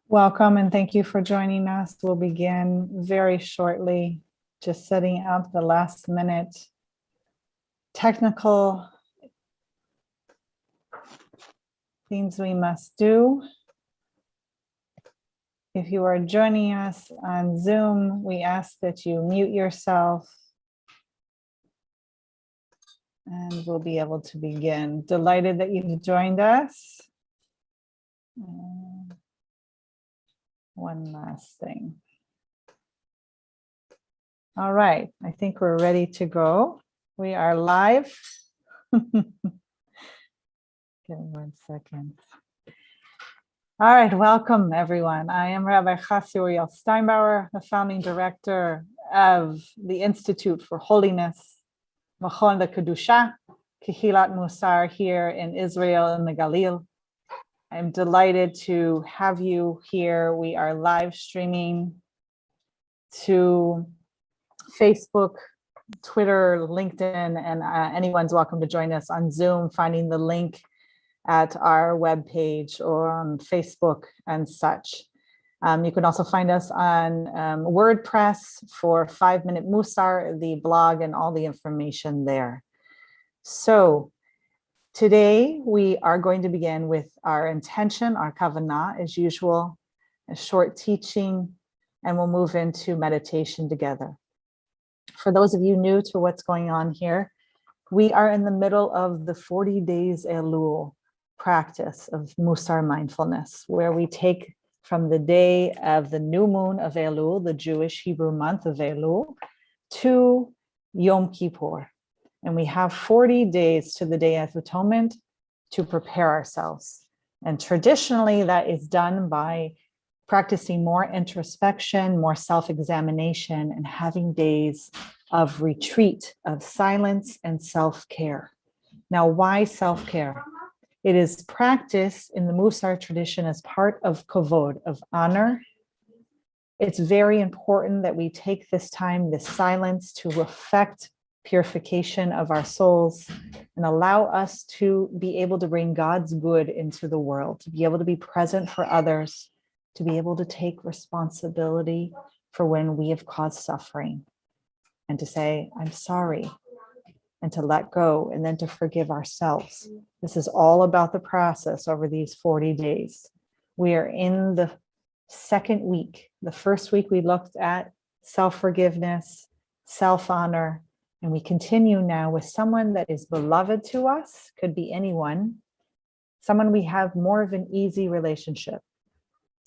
Welcome and thank you for joining us. We'll begin very shortly, just setting up the last minute technical things we must do. If you are joining us on Zoom, we ask that you mute yourself and we'll be able to begin. Delighted that you've joined us. One last thing. All right, I think we're ready to go. We are live. Give me 1 second. All right, welcome everyone. I am Rabbi Chasya Steinbauer, the founding director of the Institute for Holiness, Machon Kedusha, Kehilat Mussar here in Israel in the Galil. I'm delighted to have you here. We are live streaming to Facebook, Twitter, LinkedIn, and anyone's welcome to join us on Zoom, finding the link at our webpage or on Facebook and such. You can also find us on WordPress for 5 Minute Mussar, the blog, and all the information there. So today we are going to begin with our intention, our kavanah, as usual, a short teaching, and we'll move into meditation together. For those of you new to what's going on here, we are in the middle of the 40 days Elul practice of Mussar Mindfulness, where we take from the day of the new moon of Elul, the Jewish Hebrew month of Elul, to Yom Kippur. And we have 40 days to the Day of Atonement to prepare ourselves. And traditionally, that is done by practicing more introspection, more self-examination, and having days of retreat, of silence and self-care. Now, why self-care? It is practiced in the Mussar tradition as part of kavod, of honor. It's very important that we take this time, this silence, to affect purification of our souls and allow us to be able to bring God's good into the world, to be able to be present for others, to be able to take responsibility for when we have caused suffering, and to say, I'm sorry, and to let go, and then to forgive ourselves. This is all about the process over these 40 days. We are in the second week. The first week we looked at self-forgiveness, self-honor, and we continue now with someone that is beloved to us, could be anyone, someone we have more of an easy relationship.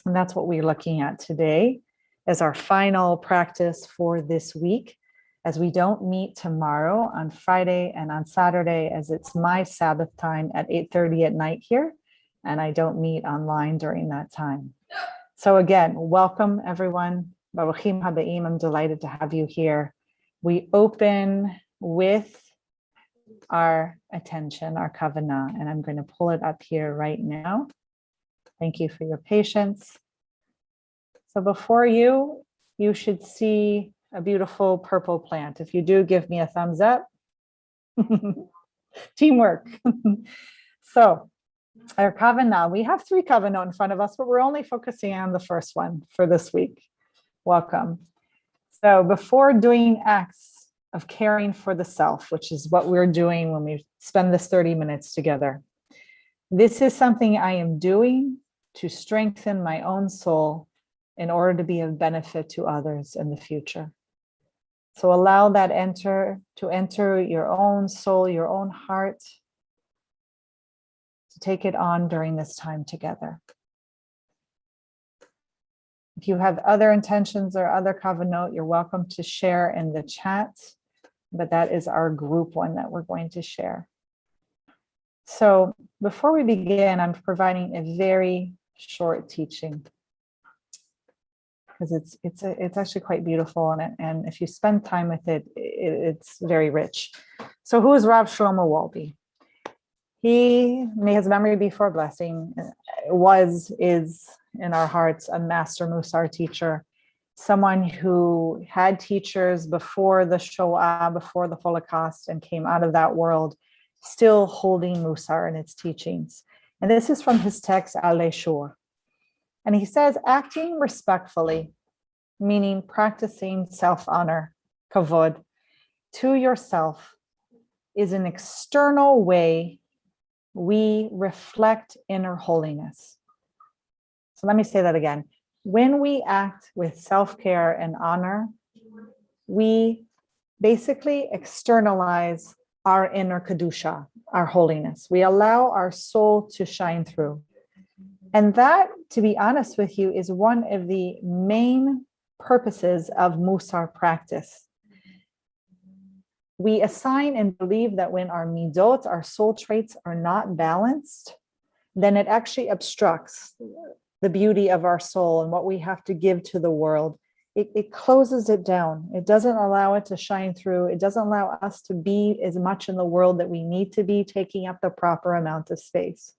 And that's what we're looking at today as our final practice for this week, as we don't meet tomorrow on Friday and on Saturday, as it's my Sabbath time at 8:30 at night here, and I don't meet online during that time. So again, welcome everyone. Baruchim habaim, I'm delighted to have you here. We open with our attention, our kavanah, and I'm going to pull it up here right now. Thank you for your patience. So before you, you should see a beautiful purple plant. If you do, give me a thumbs up. Teamwork. So our kavanah, we have 3 kavanah in front of us, but we're only focusing on the first one for this week. Welcome. So before doing acts of caring for the self, which is what we're doing when we spend this 30 minutes together, this is something I am doing to strengthen my own soul in order to be of benefit to others in the future. So allow that to enter your own soul, your own heart, to take it on during this time together. If you have other intentions or other kavanot, you're welcome to share in the chat, but that is our group one that we're going to share. So before we begin, I'm providing a very short teaching because it's actually quite beautiful, and if you spend time with it, it's very rich. So who is Rav Shlomo Wolbe? He, may his memory be for a blessing, is in our hearts a master Mussar teacher, someone who had teachers before the Shoah, before the Holocaust, and came out of that world still holding Mussar and its teachings. And this is from his text, Al Shur. And he says, acting respectfully, meaning practicing self-honor, kavod, to yourself is an external way we reflect inner holiness. So let me say that again. When we act with self-care and honor, we basically externalize our inner kedusha, our holiness. We allow our soul to shine through. And that, to be honest with you, is one of the main purposes of Mussar practice. We assign and believe that when our midot, our soul traits, are not balanced, then it actually obstructs the beauty of our soul and what we have to give to the world. It closes it down. It doesn't allow it to shine through. It doesn't allow us to be as much in the world that we need to be, taking up the proper amount of space.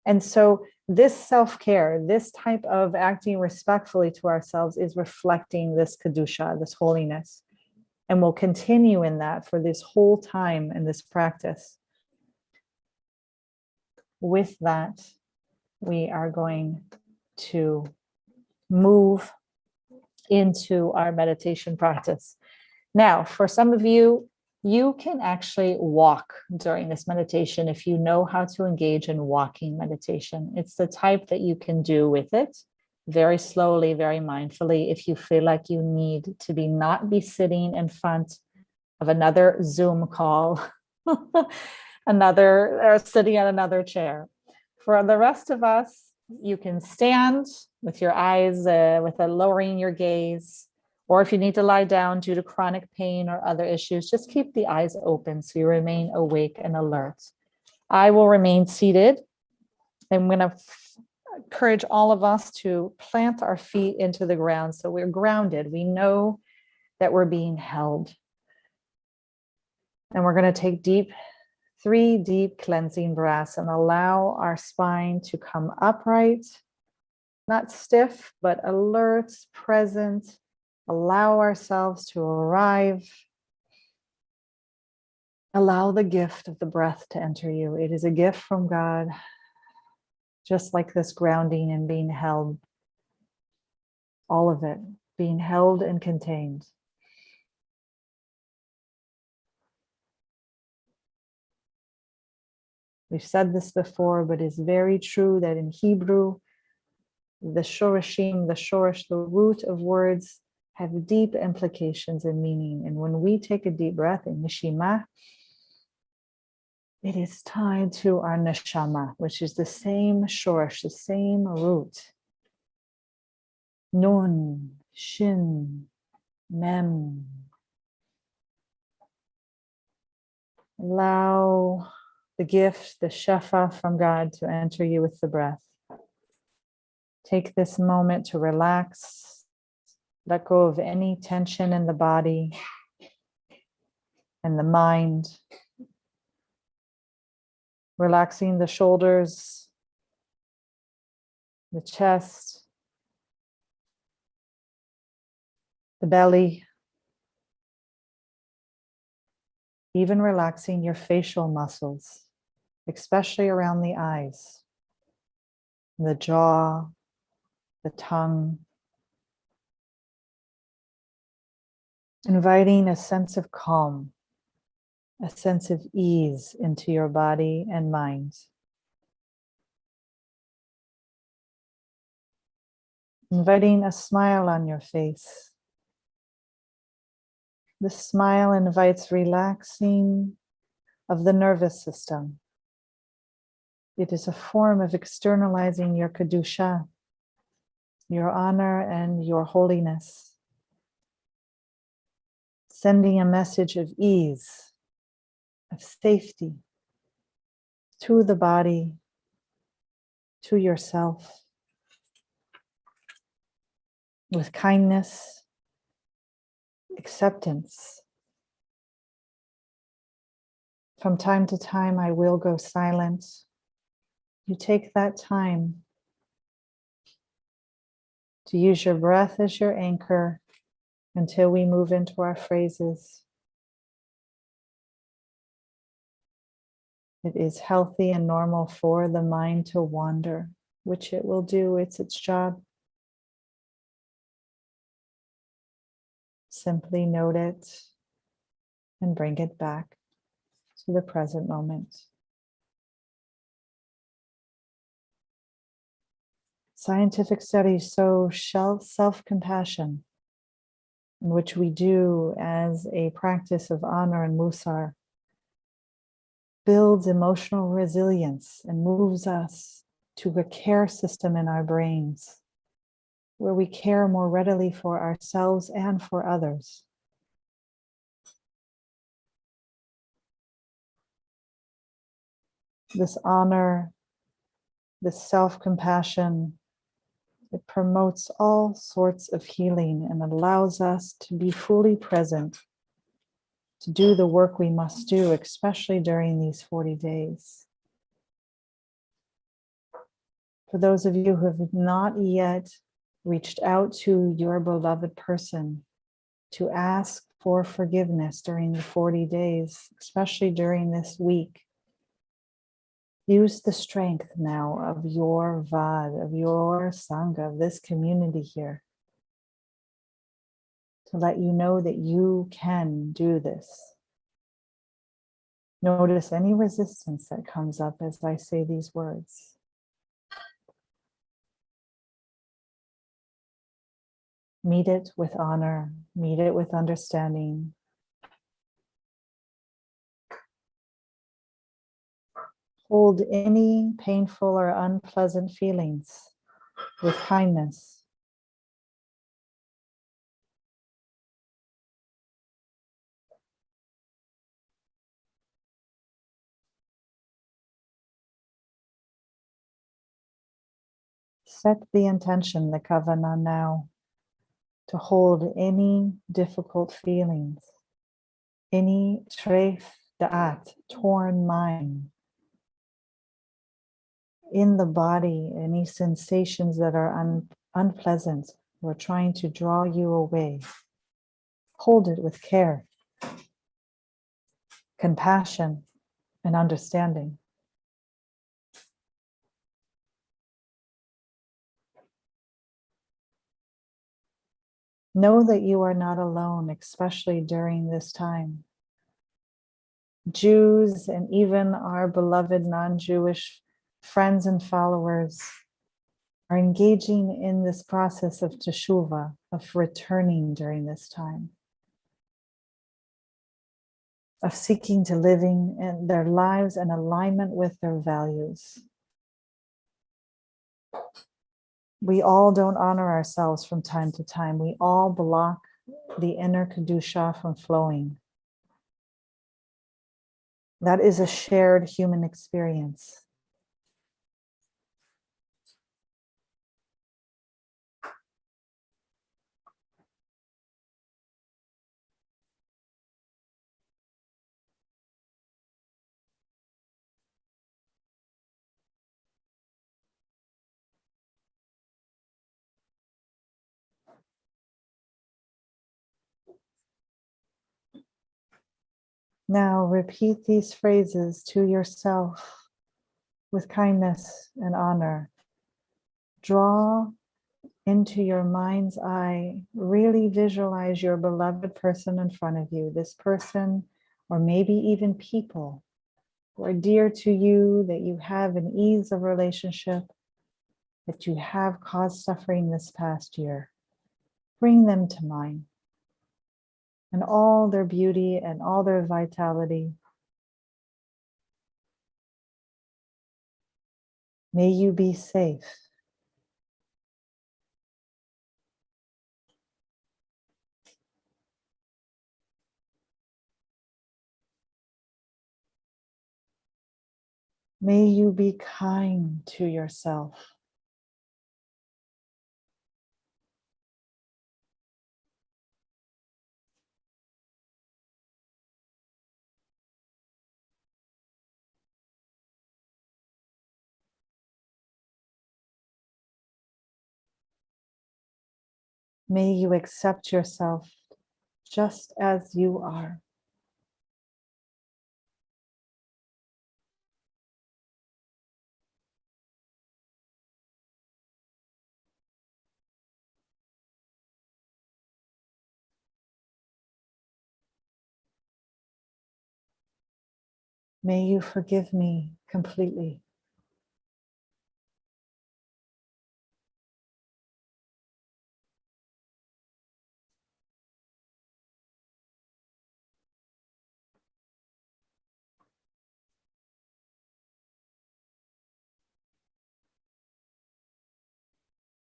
And so this self-care, this type of acting respectfully to ourselves, is reflecting this kedusha, this holiness. And we'll continue in that for this whole time in this practice. With that, we are going to move into our meditation practice. Now, for some of you, you can actually walk during this meditation if you know how to engage in walking meditation. It's the type that you can do with it very slowly, very mindfully, if you feel like you need to not be sitting in front of another Zoom call, or sitting on another chair. For the rest of us, you can stand with your eyes, lowering your gaze, or if you need to lie down due to chronic pain or other issues, just keep the eyes open so you remain awake and alert. I will remain seated. I'm going to encourage all of us to plant our feet into the ground so we're grounded. We know that we're being held. And we're going to take 3 deep cleansing breaths and allow our spine to come upright, not stiff, but alert, present. Allow ourselves to arrive. Allow the gift of the breath to enter you. It is a gift from God, just like this grounding and being held. All of it, being held and contained. We've said this before, but it's very true that in Hebrew, the shorashim, the shorish, the root of words, have deep implications and meaning. And when we take a deep breath in neshima, it is tied to our neshama, which is the same shorish, the same root. Nun, shin, mem. Allow the gift, the shefa from God to enter you with the breath. Take this moment to relax, let go of any tension in the body and the mind, relaxing the shoulders, the chest, the belly, even relaxing your facial muscles, especially around the eyes, the jaw, the tongue. Inviting a sense of calm, a sense of ease into your body and mind. Inviting a smile on your face. This smile invites relaxing of the nervous system. It is a form of externalizing your kedusha, your honor and your holiness. Sending a message of ease, of safety to the body, to yourself, with kindness, acceptance. From time to time, I will go silent. You take that time to use your breath as your anchor until we move into our phrases. It is healthy and normal for the mind to wander. which it will do. It's its job. Simply note it and bring it back to the present moment. Scientific studies show self-compassion, which we do as a practice of honor and Mussar, builds emotional resilience and moves us to a care system in our brains where we care more readily for ourselves and for others. This honor, this self-compassion, it promotes all sorts of healing and allows us to be fully present, to do the work we must do, especially during these 40 days. For those of you who have not yet reached out to your beloved person to ask for forgiveness during the 40 days, especially during this week, use the strength now of your Vad, of your Sangha, of this community here, to let you know that you can do this. Notice any resistance that comes up as I say these words. Meet it with honor, meet it with understanding. Hold any painful or unpleasant feelings with kindness. Set the intention, the kavanah now, to hold any difficult feelings, any treif da'at, torn mind, in the body, any sensations that are unpleasant or trying to draw you away. Hold it with care, compassion, and understanding. Know that you are not alone, especially during this time. Jews and even our beloved non-Jewish friends and followers are engaging in this process of teshuvah, of returning during this time, of seeking to living in their lives in alignment with their values. We all don't honor ourselves from time to time. We all block the inner Kedusha from flowing. That is a shared human experience. Now repeat these phrases to yourself with kindness and honor. Draw into your mind's eye, really visualize your beloved person in front of you, this person, or maybe even people who are dear to you, that you have an ease of relationship, that you have caused suffering this past year. Bring them to mind and all their beauty and all their vitality. May you be safe. May you be kind to yourself. May you accept yourself just as you are. May you forgive me completely.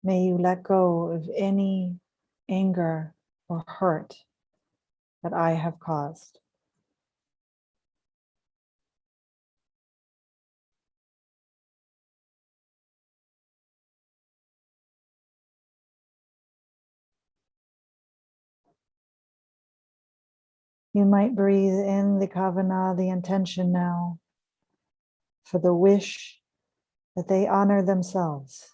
May you let go of any anger or hurt that I have caused. You might breathe in the kavanah, the intention now, for the wish that they honor themselves,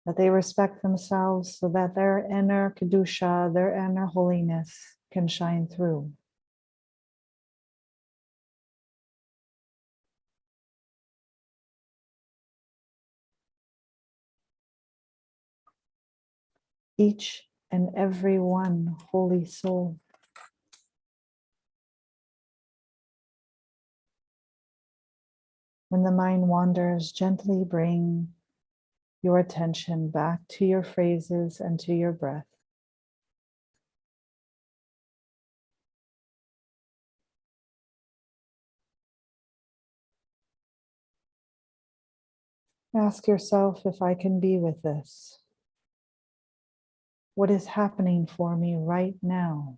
that they respect themselves so that their inner kedusha, their inner holiness can shine through. Each and every one, holy soul. When the mind wanders, gently bring your attention back to your phrases and to your breath. Ask yourself if I can be with this. What is happening for me right now?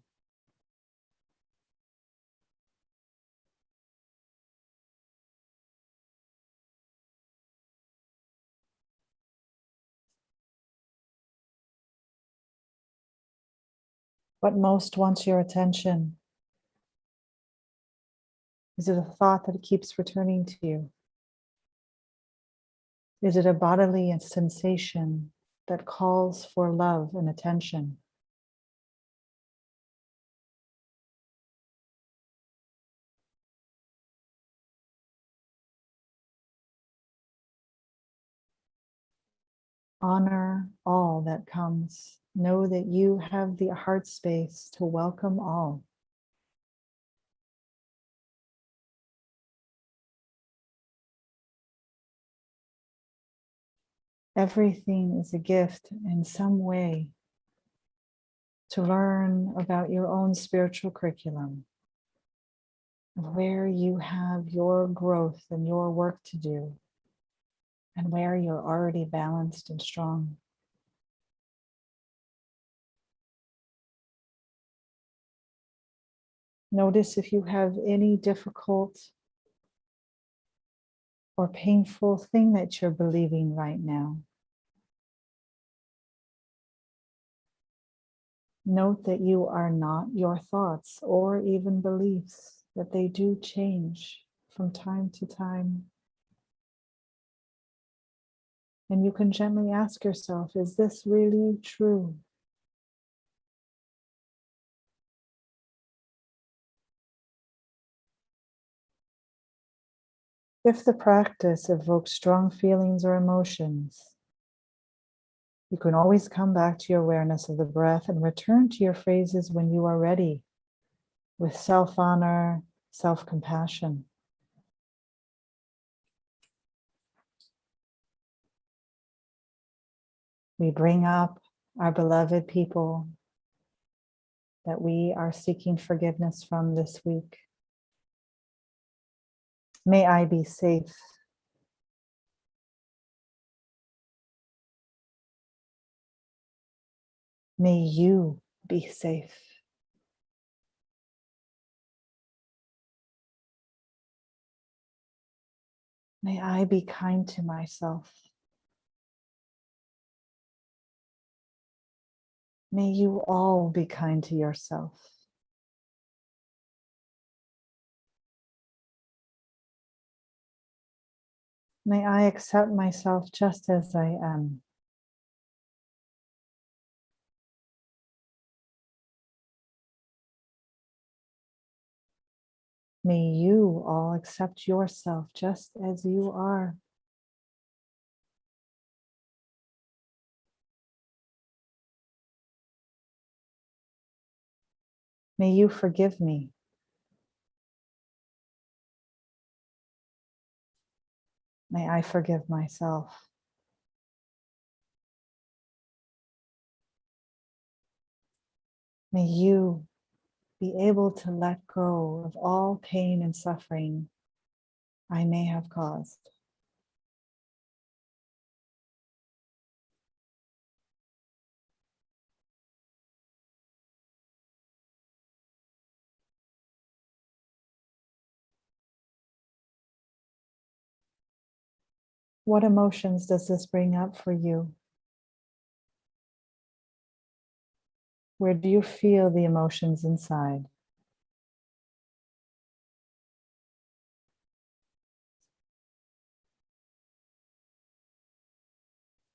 What most wants your attention? Is it a thought that keeps returning to you? Is it a bodily sensation that calls for love and attention? Honor all that comes. Know that you have the heart space to welcome all. Everything is a gift in some way to learn about your own spiritual curriculum, where you have your growth and your work to do, and where you're already balanced and strong. Notice if you have any difficult or painful thing that you're believing right now. Note that you are not your thoughts or even beliefs, that they do change from time to time. And you can gently ask yourself, is this really true? If the practice evokes strong feelings or emotions, you can always come back to your awareness of the breath and return to your phrases when you are ready, with self-honor, self-compassion. We bring up our beloved people that we are seeking forgiveness from this week. May I be safe. May you be safe. May I be kind to myself. May you all be kind to yourself. May I accept myself just as I am. May you all accept yourself just as you are. May you forgive me. May I forgive myself. May you be able to let go of all pain and suffering I may have caused. What emotions does this bring up for you? Where do you feel the emotions inside?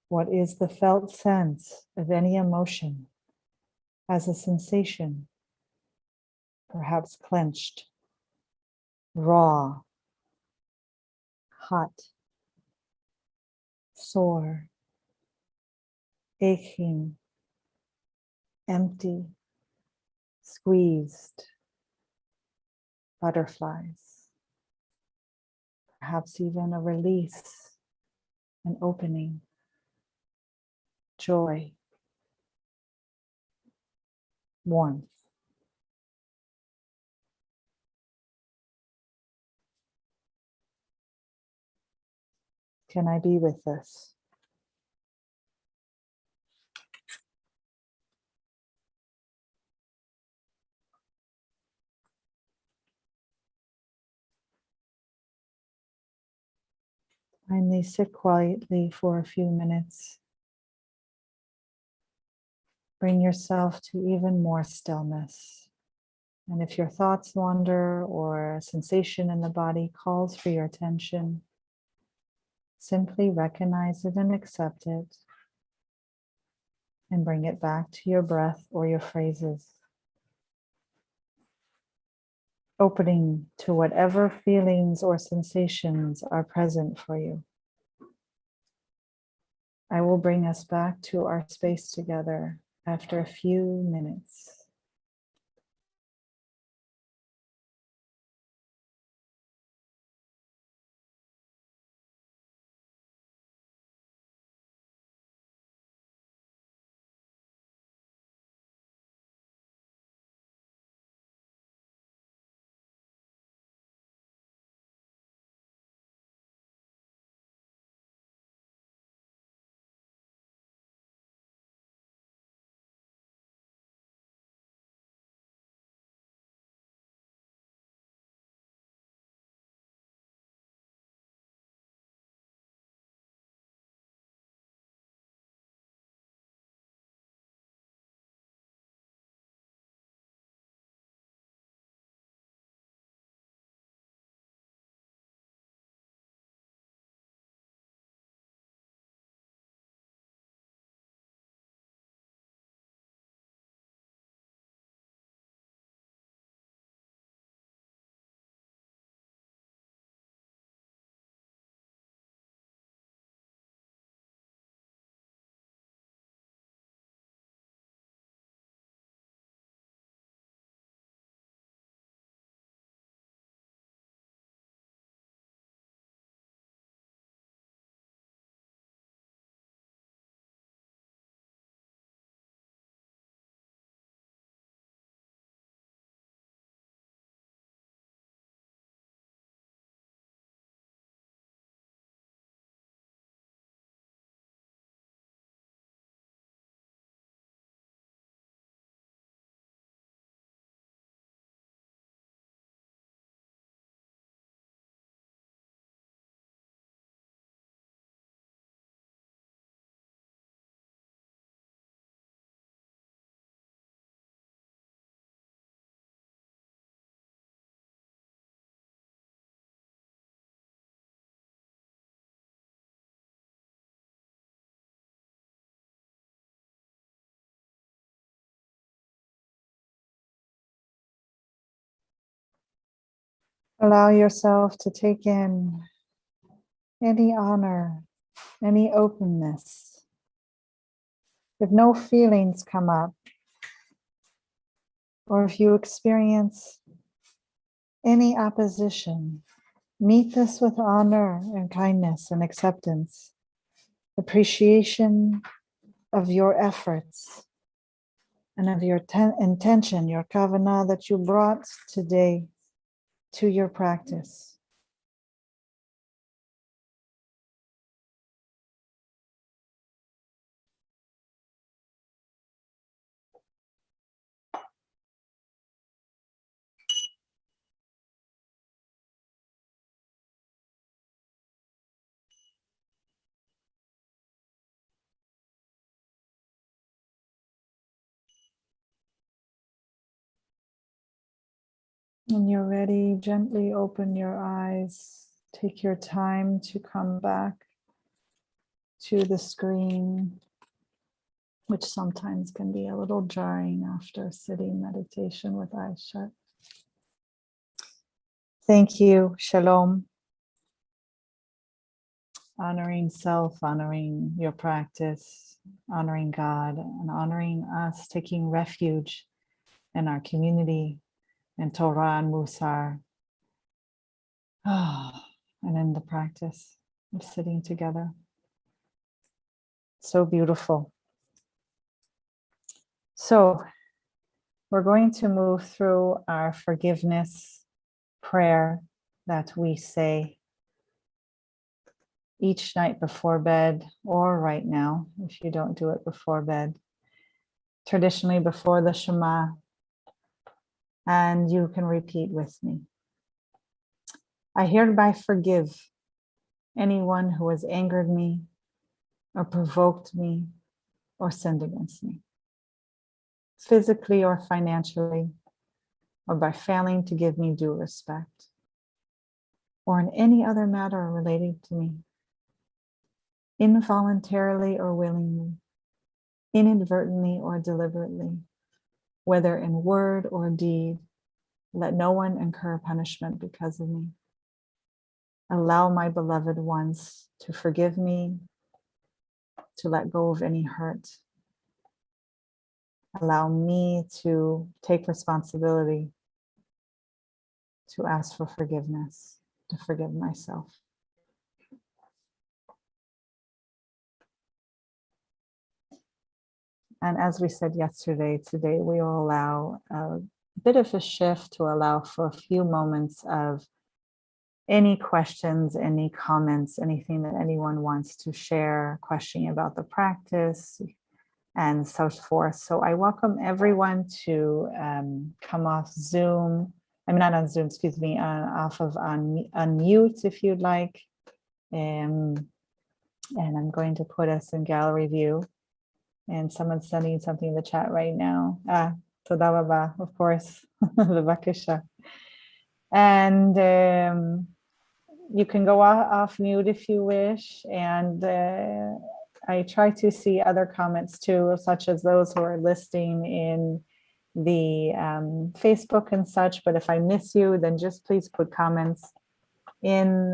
What is the felt sense of any emotion as a sensation, perhaps clenched, raw, hot, sore, aching, empty, squeezed, butterflies, perhaps even a release, an opening, joy, warmth. Can I be with this? Finally, sit quietly for a few minutes. Bring yourself to even more stillness. And if your thoughts wander or a sensation in the body calls for your attention, simply recognize it and accept it, and bring it back to your breath or your phrases. Opening to whatever feelings or sensations are present for you. I will bring us back to our space together after a few minutes. Allow yourself to take in any honor, any openness. If no feelings come up, or if you experience any opposition, Meet this with honor and kindness and acceptance, appreciation of your efforts and of your intention, your kavanah that you brought today to your practice. When you're ready, gently open your eyes. Take your time to come back to the screen, which sometimes can be a little jarring after sitting meditation with eyes shut. Thank you. Shalom. Honoring self, honoring your practice, honoring God, and honoring us, taking refuge in our community, in Torah and Mussar, and in the practice of sitting together. So beautiful. So we're going to move through our forgiveness prayer that we say each night before bed, or right now, if you don't do it before bed, traditionally before the Shema, and you can repeat with me. I hereby forgive anyone who has angered me or provoked me or sinned against me, physically or financially, or by failing to give me due respect, or in any other matter relating to me, involuntarily or willingly, inadvertently or deliberately, whether in word or deed. Let no one incur punishment because of me. Allow my beloved ones to forgive me, to let go of any hurt. Allow me to take responsibility, to ask for forgiveness, to forgive myself. And as we said yesterday, today we will allow a bit of a shift to allow for a few moments of any questions, any comments, anything that anyone wants to share, questioning about the practice and so forth. So I welcome everyone to come off Zoom. I'm not on Zoom, excuse me, off of unmute if you'd like. And I'm going to put us in gallery view. And someone's sending something in the chat right now. Toda raba, of course, bevakasha. And you can go off mute if you wish. And I try to see other comments too, such as those who are listing in the Facebook and such. But if I miss you, then just please put comments in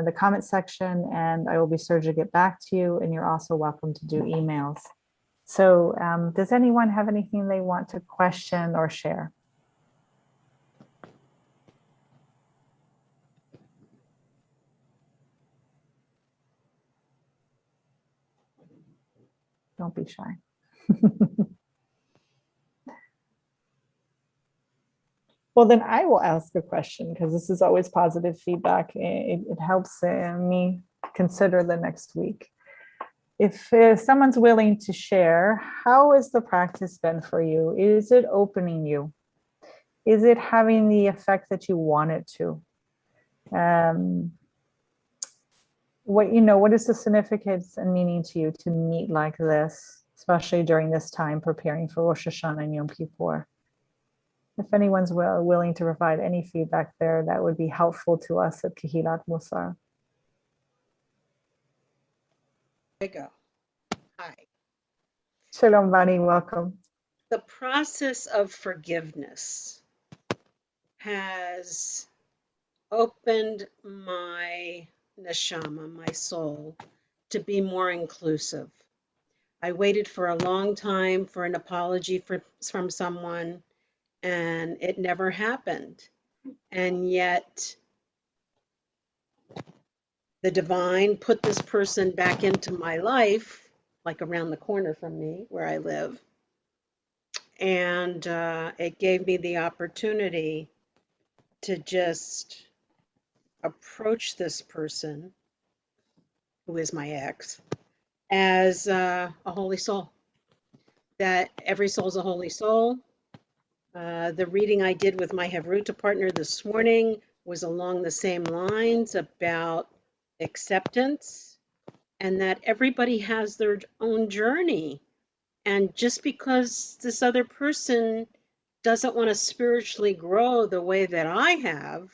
the comment section and I will be sure to get back to you. And you're also welcome to do emails. So does anyone have anything they want to question or share? Don't be shy. Well, then I will ask a question because this is always positive feedback. It helps me consider the next week. If someone's willing to share, how has the practice been for you? Is it opening you? Is it having the effect that you want it to? What is the significance and meaning to you to meet like this, especially during this time preparing for Rosh Hashanah and Yom Kippur? If anyone's willing to provide any feedback there, that would be helpful to us at Kehilat Mussar. I go. Hi. Shalom, Vani, welcome. The process of forgiveness has opened my neshama, my soul, to be more inclusive. I waited for a long time for an apology from someone, and it never happened. And yet, the divine put this person back into my life, like around the corner from me where I live. And it gave me the opportunity to just approach this person, who is my ex, as a holy soul. That every soul is a holy soul. The reading I did with my Havruta partner this morning was along the same lines about acceptance, and that everybody has their own journey. And just because this other person doesn't want to spiritually grow the way that I have,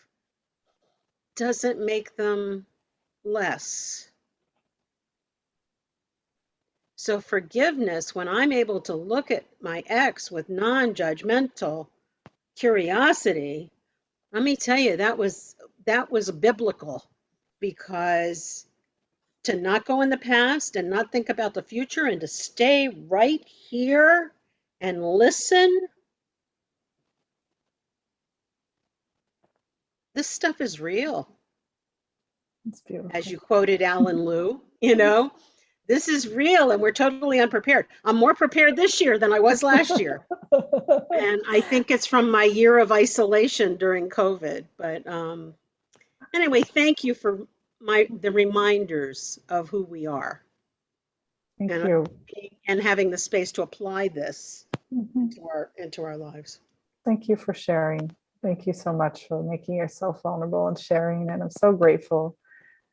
doesn't make them less. So forgiveness, when I'm able to look at my ex with non-judgmental curiosity, let me tell you, that was biblical, because to not go in the past and not think about the future and to stay right here and listen, this stuff is real. It's beautiful. As you quoted Alan Liu, this is real and we're totally unprepared. I'm more prepared this year than I was last year. And I think it's from my year of isolation during COVID. But anyway, thank you for the reminders of who we are. Thank and you. and having the space to apply this Mhm. into our lives. Thank you for sharing. Thank you so much for making yourself vulnerable and sharing. And I'm so grateful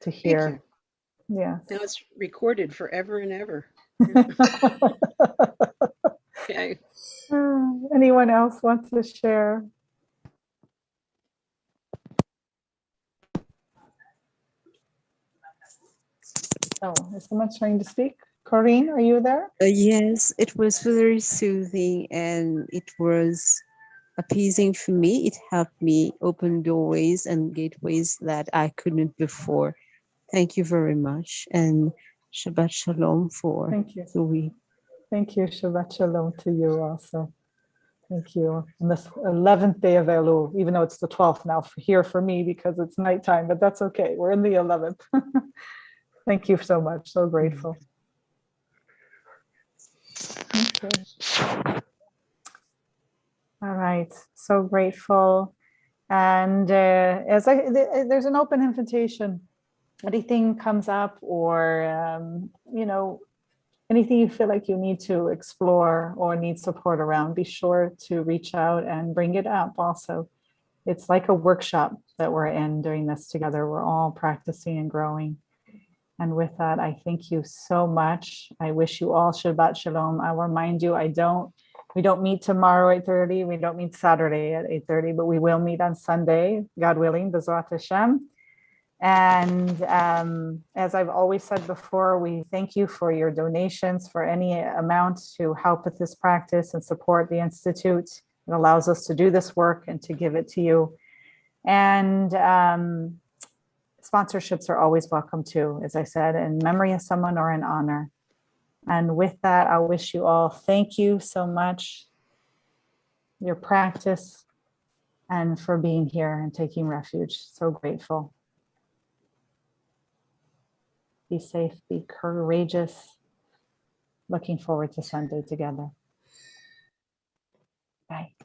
to Thank hear. you. Yes. Now it's recorded forever and ever. Okay. Anyone else want to share? Oh, is someone trying to speak? Corinne, are you there? Yes, it was very soothing and it was appeasing for me. It helped me open doorways and gateways that I couldn't before. Thank you very much. And Shabbat Shalom for Thank you. the week. Thank you. Shabbat Shalom to you also. Thank you. On this 11th day of Elul, even though it's the 12th now here for me because it's nighttime, but that's okay. We're in the 11th. Thank you so much. So grateful. Okay. All right. So grateful. And there's an open invitation. Anything comes up or, anything you feel like you need to explore or need support around, be sure to reach out and bring it up also. It's like a workshop that we're in doing this together. We're all practicing and growing. And with that, I thank you so much. I wish you all Shabbat Shalom. I'll remind you, we don't meet tomorrow at 8:30. We don't meet Saturday at 8:30, but we will meet on Sunday, God willing, B'ezrat Hashem. And as I've always said before, we thank you for your donations, for any amount to help with this practice and support the Institute. It allows us to do this work and to give it to you. And sponsorships are always welcome too, as I said, in memory of someone or in honor. And with that, I wish you all thank you so much, your practice, and for being here and taking refuge. So grateful. Be safe, be courageous. Looking forward to Sunday together. Bye.